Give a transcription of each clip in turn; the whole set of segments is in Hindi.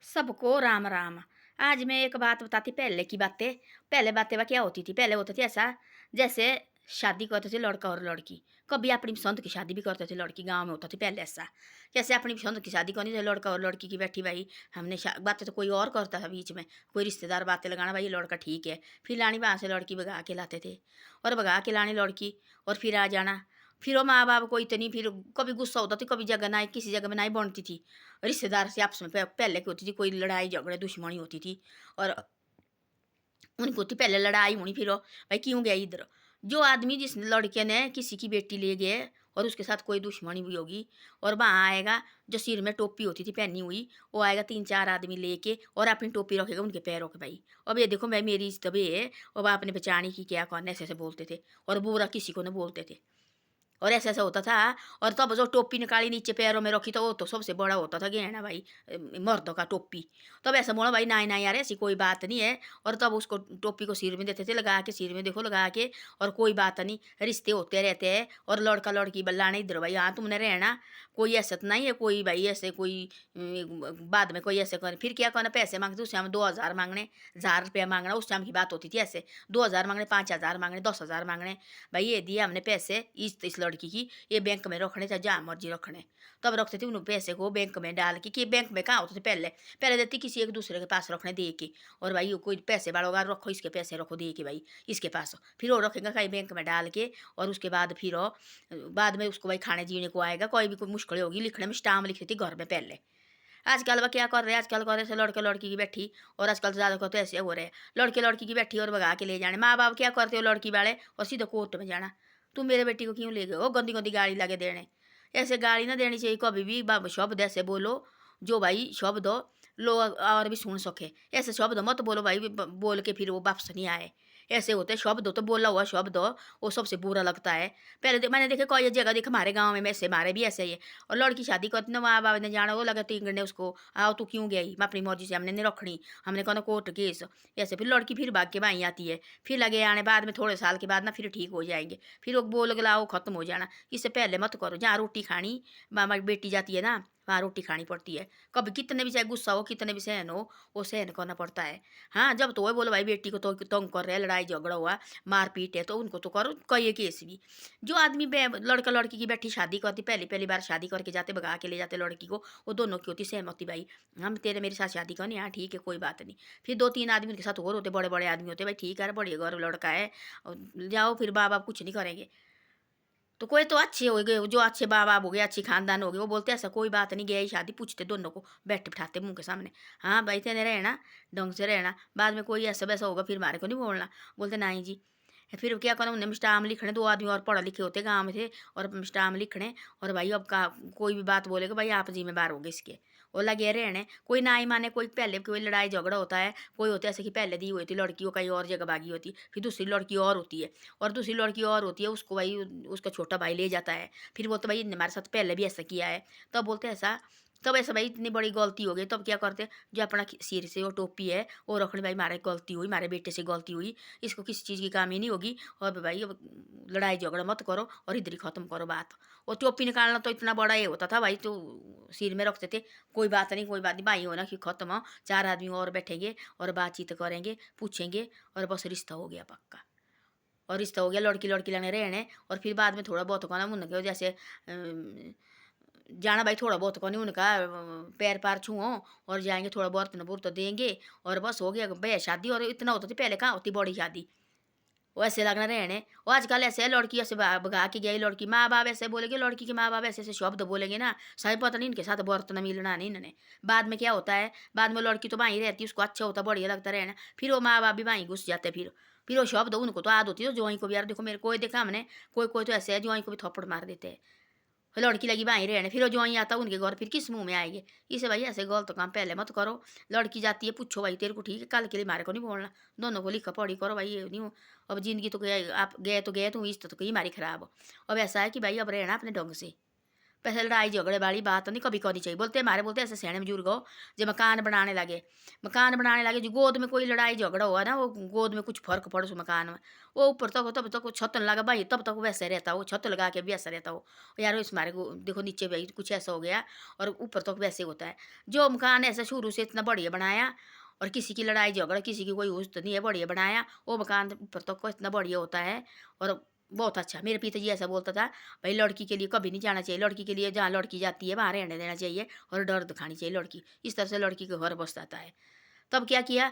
सबको राम राम। आज मैं एक बात बताती, पहले की बातें। पहले बातें वह क्या होती थी, पहले होता थी ऐसा जैसे शादी करते थे लड़का और लड़की। कभी अपनी पसंद की शादी भी करते थे लड़की, गांव में होता थी पहले ऐसा। जैसे अपनी पसंद की शादी करनी थी लड़का और लड़की की, बैठी भाई हमने बातें तो कोई और करता था बीच में, कोई रिश्तेदार बातें लगाना, भाई ये लड़का ठीक है, फिर लानी वहाँ से लड़की भगा के लाते थे, और भगा के लानी लड़की, और फिर आ जाना। फिर वो माँ बाप को इतनी, फिर कभी गुस्सा होता था, कभी जगह ना किसी जगह में नहीं बनती थी। रिश्तेदार से आपस में पहले की होती थी, कोई लड़ाई झगड़े दुश्मनी होती थी, और उनकी होती पहले लड़ाई होनी, फिर भाई क्यों गया इधर। जो आदमी, जिस लड़के ने किसी की बेटी ले गए और उसके साथ कोई दुश्मनी भी होगी, और वहाँ आएगा, जो सिर में टोपी होती थी पहनी हुई, वो आएगा 3-4 आदमी लेके और अपनी टोपी रखेगा उनके पैरों के भाई। अब ये देखो भाई मेरी इज्जत भी है, और आपने बचाने की क्या करना, ऐसे ऐसे बोलते थे, और बुरा किसी को न बोलते थे। और ऐसा ऐसा होता था। और तब जो टोपी निकाली नीचे पैरों में रखी, तो वो तो सबसे बड़ा होता था गहना भाई, मर्दों का टोपी। तब ऐसा बोला भाई नहीं नहीं यार ऐसी कोई बात नहीं है, और तब उसको टोपी को सिर में देते थे लगा के, सिर में देखो लगा के, और कोई बात नहीं, रिश्ते होते रहते हैं। और लड़का लड़की बल्ला नहीं इधर भाई, हाँ तुमने रहना, कोई ऐसा तो नहीं है कोई भाई ऐसे कोई बाद में कोई ऐसे कर फिर क्या करना, पैसे मांगते उस टाइम 2,000 मांगने, 1,000 रुपया मांगना, उस टाइम की बात होती थी ऐसे। 2,000 मांगने, 5,000 मांगने, 10,000 मांगने। भाई ये दिए हमने पैसे इस लड़की की, ये बैंक में रखने, चाहे जहाँ मर्जी रखने। तब रखते थे उन पैसे को बैंक में डाल के, कि बैंक में कहाँ होते थे पहले, पहले देती किसी एक दूसरे के पास रखने दे के, और भाई कोई पैसे वालों रखो, इसके पैसे रखो दे के भाई इसके पास, फिर वो रखेगा कहीं बैंक में डाल के। और उसके बाद फिर वो बाद में उसको भाई खाने जीने को आएगा, कोई भी कोई मुश्किल होगी लिखने में, स्टाम्प लिखती थी घर में पहले। आजकल वह क्या कर रहे हैं, आजकल कर रहे थे लड़के लड़की की बैठी, और आजकल तो ज़्यादा करते ऐसे हो रहे हैं, लड़के लड़की की बैठी और भगा के ले जाने। माँ बाप क्या करते हो, लड़की वाले और सीधे कोर्ट में जाना, तुम मेरे बेटी को क्यों ले गए हो, गंदी गंदी गाड़ी लगे देने। ऐसे गाड़ी ना देनी चाहिए कभी भी, शब्द ऐसे बोलो जो भाई शब्द हो लोग और भी सुन सके। ऐसे शब्द मत बोलो भाई, बोल के फिर वो वापस नहीं आए। ऐसे होते शब्द हो तो बोला हुआ शब्द हो, वो सबसे बुरा लगता है। पहले मैंने देखे कोई जगह देखे, हमारे गाँव में ऐसे, हमारे भी ऐसे ही है। और लड़की शादी करती ना, माँ बाप ने जाना, वो लगा टिंगने उसको, आओ तू क्यों गई, मैं अपनी मर्जी से हमने नहीं रखनी, हमने कहना कोर्ट केस। ऐसे फिर लड़की फिर भाग के बाई आती है, फिर लगे आने बाद में थोड़े साल के बाद ना फिर ठीक हो जाएंगे, फिर वो बोल गलाओ खत्म हो जाना। इससे पहले मत करो, जहाँ रोटी खानी, मामा की बेटी जाती है ना, वहाँ रोटी खानी पड़ती है। कभी कितने भी चाहे गुस्सा हो, कितने भी सहन हो, वो सहन करना पड़ता है। हाँ जब तो वो बोलो भाई बेटी को तो तंग कर रहे हैं, लड़ाई झगड़ा हुआ, मारपीट है, तो उनको तो करो, कहिए केस भी। जो आदमी लड़का लड़की की बैठी शादी करती, पहली पहली बार शादी करके जाते, भगा के ले जाते लड़की को, वो दोनों की होती सहमति भाई, हम तेरे मेरे साथ शादी करनी, हाँ ठीक है कोई बात नहीं। फिर 2-3 आदमी उनके साथ और होते, बड़े बड़े आदमी होते, भाई ठीक है बड़े घर लड़का है, जाओ, फिर माँ बाप कुछ नहीं करेंगे। तो कोई तो अच्छे हो गए, जो अच्छे माँ बाप हो गए, अच्छी खानदान हो गए, वो बोलते ऐसा कोई बात नहीं, गया ही शादी, पूछते दोनों को, बैठ बिठाते मुंह के सामने, हाँ भाई तेने रहना, ढंग से रहना, बाद में कोई ऐसा वैसा होगा फिर हमारे को नहीं बोलना। बोलते नहीं जी। फिर क्या करना, उन्हें मिष्टाम लिखने, 2 आदमी और पढ़े लिखे होते गाँव में थे, और मिष्टाम लिखने, और भाई अब का कोई भी बात बोलेगा भाई आप जिम्मेदार होगे इसके, वो लगे रहने। कोई ना ही माने, कोई पहले कोई लड़ाई झगड़ा होता है, कोई होता है ऐसे कि पहले दी हुई थी लड़की को कहीं और जगह भागी होती, फिर दूसरी लड़की और होती है, और दूसरी लड़की और होती है, उसको भाई उसका छोटा भाई ले जाता है, फिर बोलते भाई हमारे साथ पहले भी ऐसा किया है। तब बोलते ऐसा, तब ऐसा भाई इतनी बड़ी गलती हो गई, तब क्या करते, जो अपना सिर से वो टोपी है वो रखने, भाई हमारे गलती हुई, हमारे बेटे से गलती हुई, इसको किसी चीज़ की कमी नहीं होगी, और भाई अब लड़ाई झगड़ा मत करो और इधर ही ख़त्म करो बात। और टोपी निकालना तो इतना बड़ा ये होता था भाई, तो सिर में रखते थे, कोई बात नहीं कोई बात नहीं, भाई हो ना कि ख़त्म हो, 4 आदमी और बैठेंगे और बातचीत करेंगे, पूछेंगे, और बस रिश्ता हो गया पक्का। और रिश्ता हो गया, लड़की लड़की लेने रहने, और फिर बाद में थोड़ा बहुत कहना उनके जैसे जाना भाई, थोड़ा बहुत कहनी उनका पैर पार छुओ, और जाएंगे थोड़ा बहुत न बुर तो देंगे, और बस हो गया भैया शादी। और इतना होता थी पहले, कहाँ होती बड़ी शादी, वो ऐसे लगना रहने। वो आजकल ऐसे है, लड़की ऐसे भगा के गई लड़की, माँ बाप ऐसे बोलेंगे, लड़की के माँ बाप ऐसे ऐसे शब्द बोलेंगे ना, सही पता नहीं इनके साथ बर्तन मिलना नहीं इन्होंने। बाद में क्या होता है, बाद में लड़की तो वहीं रहती है, उसको अच्छा होता बढ़िया लगता रहना, फिर वो माँ बाप भी वहीं घुस जाते, फिर वो शब्द उनको तो आदत होती है ज्वाई को भी, यार देखो मेरे कोई देखा हमने, कोई कोई तो ऐसे है ज्वाई को भी थप्पड़ मार देते हैं, लड़की लगी वहीं रहने, फिर वो ज्वाई आता उनके घर, फिर किस मुंह में आएंगे। इसे भाई ऐसे गलत काम पहले मत करो। लड़की जाती है, पूछो भाई तेरे को ठीक है, कल के लिए मारे को नहीं बोलना, दोनों को लिखा पढ़ी करो भाई, ये नहीं हो। अब जिंदगी तो गए, आप गए तो गए, तुम इज्जत तो कही हमारी खराब हो। अब ऐसा है कि भाई अब रहना अपने ढंग से, पैसे लड़ाई झगड़े वाली बात नहीं कभी करनी चाहिए। बोलते हमारे बोलते ऐसे सियाने बुजुर्ग हो, जो मकान बनाने लगे जो गोद में कोई लड़ाई झगड़ा हुआ ना, वो गोद में कुछ फर्क पड़े उस मकान में, वो ऊपर तक तब तक वो छत न लगा भाई, तब तक वो वैसे रहता, वो छत लगा के भी ऐसा रहता हो। यार इस हमारे को देखो नीचे भाई कुछ ऐसा हो गया, और ऊपर तक वैसे होता है। जो मकान ऐसा शुरू से इतना बढ़िया बनाया, और किसी की लड़ाई झगड़ा किसी की कोई उस्त नहीं है, बढ़िया बनाया वो मकान ऊपर तक को इतना बढ़िया होता है। और बहुत अच्छा मेरे पिताजी ऐसा बोलता था, भाई लड़की के लिए कभी नहीं जाना चाहिए, लड़की के लिए जहाँ लड़की जाती है वहाँ रहने देना चाहिए, और डर दिखानी चाहिए लड़की, इस तरह से लड़की का घर बस जाता है। तब क्या किया,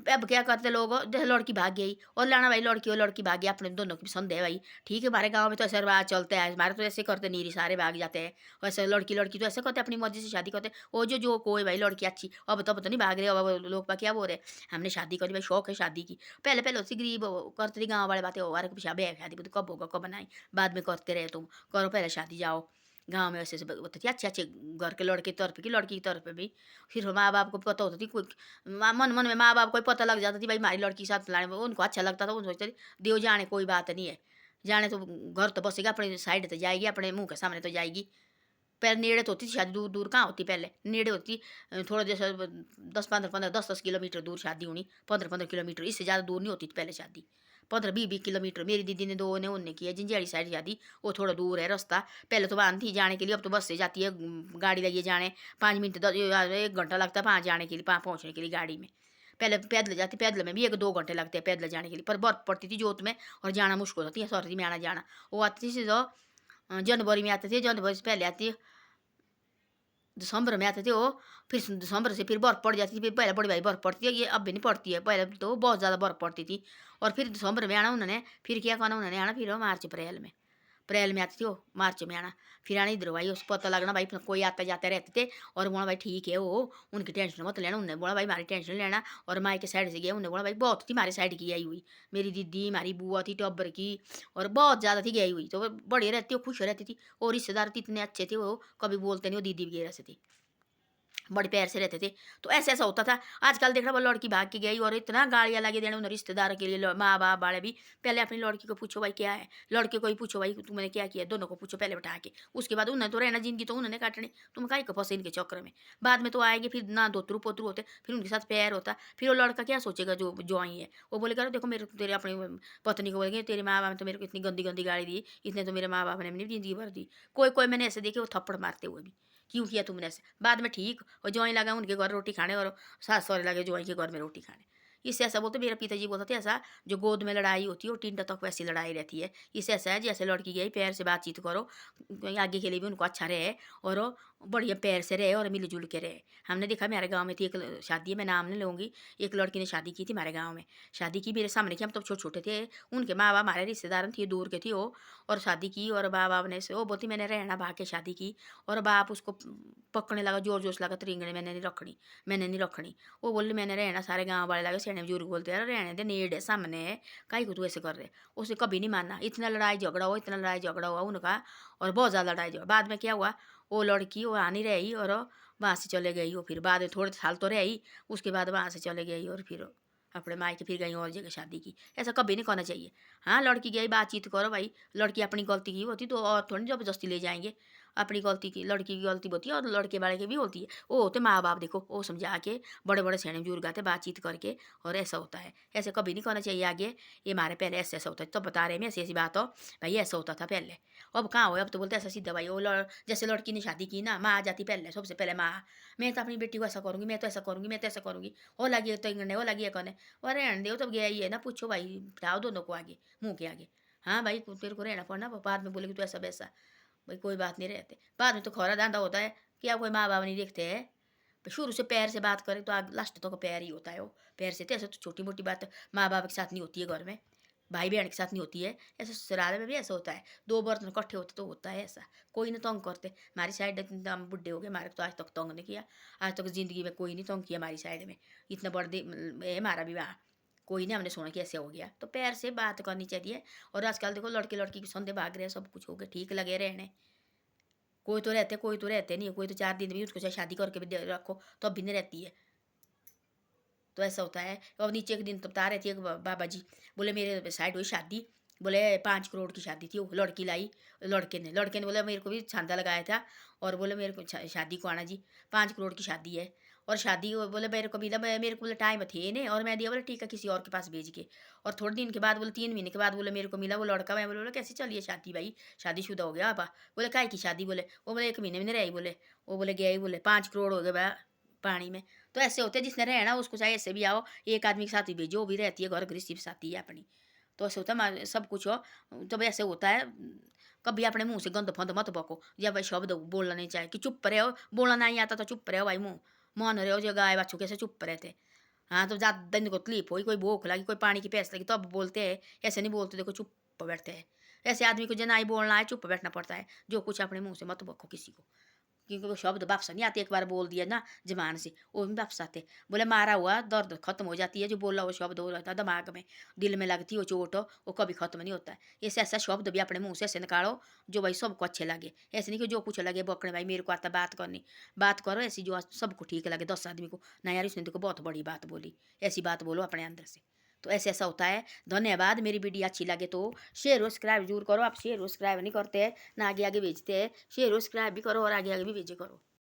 अब क्या करते लोग, जैसे लड़की भाग गई और लाना भाई लड़की और लड़की भाग गई, अपने दोनों की पसंद है भाई, ठीक है। हमारे गांव में तो ऐसे रिवाज चलते हैं, हमारे तो ऐसे करते नीरी सारे भाग जाते हैं। वैसे लड़की लड़की तो ऐसे करते अपनी मर्जी से शादी करते। वो जो कोई भाई लड़की अच्छी, अब तो नहीं भाग रहे, अब लोग पा क्या बोल रहे, हमने शादी करी भाई, शौक है शादी की। पहले पहले उससे गरीब करते थे गाँव वाले बातें, हमारे शादी शादी कब होगा कब बनाई, बाद में करते रहे तुम, करो पहले शादी जाओ। गाँव में ऐसे होते थे अच्छे अच्छे घर के लड़के की तरफ की लड़की की तरफ भी। फिर माँ बाप को पता होता थी, कोई मन मन में माँ बाप को ही पता लग जाता थी भाई हमारी लड़की के साथ लाने में, उनको अच्छा लगता था, वो सोचते थे देव जाने कोई बात नहीं है, जाने तो घर तो बसेगा, अपने साइड तो जाएगी, अपने मुंह के सामने तो जाएगी। पहले नेड़े तो होती थी शादी, दूर दूर कहाँ होती, पहले नेड़े होती। थोड़ा जैसे 10 15 10 10 किलोमीटर दूर शादी होनी, 15 15 किलोमीटर, इससे ज़्यादा दूर नहीं होती थी पहले शादी। 15 20 20 किलोमीटर मेरी दीदी ने दो ने उनने की है जिंजियाड़ी साइड शादी, वो थोड़ा दूर है रास्ता। पहले तो वाहन थी जाने के लिए, अब तो बस से जाती है, गाड़ी लगी है जाने, 5 मिनट 1 घंटा लगता है वहाँ जाने के लिए, वहाँ पहुँचने के लिए गाड़ी में। पहले पैदल जाती, पैदल में भी 1 2 घंटे लगते हैं पैदल जाने के लिए, पर बर्फ पड़ती थी जोत में और जाना मुश्किल होती है, सर्दी में आना जाना। वो आती थी सीधो जनवरी में आते थे, जनवरी से पहले आती है, दिसंबर में आते थे वो। फिर दिसंबर से फिर बर्फ़ पड़ जाती थी, फिर पहले बड़ी भारी बर्फ़ पड़ती है, ये अब भी नहीं पड़ती है, पहले तो बहुत ज़्यादा बर्फ़ पड़ती थी। और फिर दिसंबर में आना उन्होंने, फिर क्या करना उन्होंने आना, फिर वो मार्च अप्रैल में, अप्रैल में आती थी वो, मार्च में आना। फिर आना इधर भाई उसको पता लगना भाई कोई आते जाते रहते थे, और बोला भाई ठीक है वो, उनकी टेंशन मत लेना, उन्होंने बोला भाई हमारी टेंशन लेना। और माई के साइड से गया, उन्होंने बोला भाई बहुत थी हमारी साइड की आई हुई, मेरी दीदी हमारी बुआ थी टब्बर की, और बहुत ज़्यादा थी गई हुई, तो वो बढ़िया रहती, वो खुश रहती थी। और रिश्तेदार तो इतने अच्छे थे, वो कभी बोलते नहीं, वो दीदी वगैरह से थी, बड़े प्यार से रहते थे। तो ऐसा ऐसा होता था। आजकल देख रहा वो लड़की भाग के गई, और इतना गालियाँ लगे देने उन रिश्तेदारों के लिए, माँ बाप वाले भी। पहले अपनी लड़की को पूछो भाई क्या है, लड़के को ही पूछो भाई तुमने क्या किया, दोनों को पूछो पहले बैठा के। उसके बाद उन्हें तो रहना, जिंदगी तो उन्होंने काटनी, तुम काहे को फंसे इनके चक्कर में। बाद में तो आएंगे फिर ना दोतरू पोतरू होते, फिर उनके साथ प्यार होता, फिर वो लड़का क्या सोचेगा जो ज्वाई है, वो बोलेगा देखो मेरे तेरे अपनी पत्नी को बोलेंगे तेरे माँ बाप ने तो मेरे को इतनी गंदी गंदी गाली दी, इतने तो मेरे माँ बाप ने अपनी जिंदगी भर दी। कोई कोई मैंने ऐसे देखे वो थप्पड़ मारते हुए भी, क्यों किया तुमने ऐसे। बाद में ठीक, और ज्वाई लगा उनके घर रोटी खाने, और सास सहुरे लगे ज्वाई के घर में रोटी खाने। इससे ऐसा बोलते, मेरा पिताजी बोलते थे ऐसा, जो गोद में लड़ाई होती है वो टिंडा तक वैसी लड़ाई रहती है। इससे ऐसा है जैसे लड़की गई प्यार से बातचीत करो, आगे के लिए भी उनको अच्छा रहे, और वो बढ़िया प्यार से रहे और मिलजुल के रहे। हमने देखा मेरे गाँव में थी एक शादी है, मैं नाम नहीं लूँगी, एक लड़की ने शादी की थी हमारे गाँव में, शादी की मेरे सामने की, हम तब छोटे छोटे थे। उनके माँ बाप हमारे रिश्तेदार थे, दूर के थे वो, और शादी की, और माँ बाप ने से वो बोलती मैंने रहना भाग के शादी की, और बाप उसको पकड़ने लगा, जोर जोर से लगा तरींगने, मैंने नहीं रखनी, मैंने नहीं रखनी। वो बोली मैंने रहना, सारे गाँव वाले लगे सियाने बुजुर्ग बोलते यार रहने दे, नेड़ है सामने है, काहे को तू ऐसे कर रहे। उसे कभी नहीं मानना, इतना लड़ाई झगड़ा हुआ, इतना लड़ाई झगड़ा हुआ उनका, और बहुत ज़्यादा लड़ाई झगड़ा। बाद में क्या हुआ, वो लड़की वो आ नहीं रही, और वहाँ से चले गई वो, फिर बाद में थोड़े साल तो रही, उसके बाद वहाँ से चले गई, और फिर अपने मायके फिर गई और जगह शादी की। ऐसा कभी नहीं करना चाहिए। हाँ लड़की गई बातचीत करो भाई, लड़की अपनी गलती की होती तो और थोड़ी ज़बरदस्ती ले जाएंगे। अपनी गलती की, लड़की की गलती होती है और लड़के वाले की भी होती है। वो होते माँ बाप, देखो वो समझा के, बड़े बड़े सियाने बुजुर्ग आते बातचीत करके, और ऐसा होता है। ऐसे कभी नहीं करना चाहिए आगे, ये हमारे पहले ऐसे ऐसा होता है, तो बता रहे हैं ऐसी ऐसी बात हो भाई, ऐसा होता था पहले। अब कहाँ हो, अब तो बोलते ऐसा सीधा भाई, वो जैसे लड़की ने शादी की ना, माँ आ जाती पहले, सबसे पहले माँ, मैं तो अपनी बेटी को ऐसा करूँगी, मैं तो ऐसा करूँगी, मैं तो ऐसा करूँगी, हो लगी तो इंगने, हो लगी है कहने, और रहने दो तब गया ही है ना, पूछो भाई बिठाओ दोनों को आगे, मुँह के आगे। हाँ भाई तेरे को रहना पड़ना, बाद में बोलेगी तो ऐसा वैसा, भाई कोई बात नहीं रहते। बाद में तो खौरा दांदा होता है, क्या कोई माँ बाप नहीं देखते हैं। तो शुरू से पैर से बात करें तो लास्ट तो पैर ही होता है, वो पैर से। तो ऐसे तो छोटी मोटी बात माँ बाप के साथ नहीं होती है घर में, भाई बहन के साथ नहीं होती है। ऐसे ससुराल में भी ऐसा होता है, दो बर्तन इकट्ठे होते तो होता है ऐसा। कोई नहीं तंग करते हमारी साइड, हम बुढ़े हो गए, हमारे तो आज तक तंग नहीं किया, आज तक ज़िंदगी में कोई नहीं तंग किया हमारी साइड में। इतना बड़े है हमारा विवाह, कोई नहीं हमने सुना कि ऐसे हो गया। तो पैर से बात करनी चाहिए। और आजकल देखो लड़के लड़की की संदे भाग रहे हैं, सब कुछ हो गया, ठीक लगे रहने। कोई तो रहते, कोई तो रहते नहीं, कोई तो 4 दिन भी उसको चाहे शादी करके भी रखो तो अब भी नहीं रहती है। तो ऐसा होता है। और नीचे एक दिन तो बता रहे थे एक बाबा जी, बोले मेरे साइड हुई शादी, बोले 5 करोड़ की शादी थी, वो लड़की लाई लड़के ने बोला मेरे को भी छांदा लगाया था, और बोले मेरे को शादी को आना जी, 5 करोड़ की शादी है। और शादी बोले मेरे को मिला, मेरे को बोले टाइम थे नहीं, और मैं दिया बोले ठीक है किसी और के पास भेज के। और थोड़े दिन के बाद बोले 3 महीने के बाद बोले मेरे को मिला वो लड़का। मैं बोले कैसे चलिए शादी भाई, शादीशुदा हो गया आपा। बोले काय की शादी, बोले वो बोले 1 महीने में नहीं रही, बोले वो बोले गया ही, बोले 5 करोड़ हो गए बा पानी में। तो ऐसे होते हैं, जिसने रहना उसको चाहे ऐसे भी आओ, एक आदमी के साथ भी भेजो, वो भी रहती है घर गृहस्थी भी साथी है अपनी। तो ऐसे होता है सब कुछ हो, जब ऐसे होता है। कभी अपने मुंह से गंद फंद मत बको, जब भाई शब्द बोलना नहीं चाहे कि चुप रहो, बोलना नहीं आता तो चुप रहो भाई, मुंह मान रहे हो जो गाय बच्चों कैसे चुप रहते। हाँ तो ज़्यादा इनको तकलीफ हुई, कोई भूख लगी, कोई पानी की प्यास लगी तो अब बोलते हैं, ऐसे नहीं बोलते, देखो चुप बैठते हैं। ऐसे आदमी को जना ही बोलना है, चुप बैठना पड़ता है। जो कुछ अपने मुंह से मत बको किसी को, क्योंकि वो शब्द वापस नहीं आते, एक बार बोल दिया ना जबान से वो भी वापस आते। बोले मारा हुआ दर्द खत्म हो जाती है, जो बोला वो शब्द हो जाता है दिमाग में, दिल में लगती है वो चोट हो, वो कभी खत्म नहीं होता है। ऐसे ऐसा शब्द भी अपने मुंह से ऐसे निकालो जो भाई सबको अच्छे लगे। ऐसे नहीं कि जो कुछ लगे बकने भाई मेरे को आता बात करनी, बात करो ऐसी जो सबको ठीक लगे। 10 आदमी को ना यार इसने देखो बहुत बड़ी बात बोली, ऐसी बात बोलो अपने अंदर से। तो ऐसे ऐसा होता है। धन्यवाद। मेरी वीडियो अच्छी लगे तो शेयर और सब्सक्राइब जरूर करो। आप शेयर और सब्सक्राइब नहीं करते हैं ना, आगे आगे भेजते हैं। शेयर और सब्सक्राइब भी करो और आगे आगे भी भेजे करो।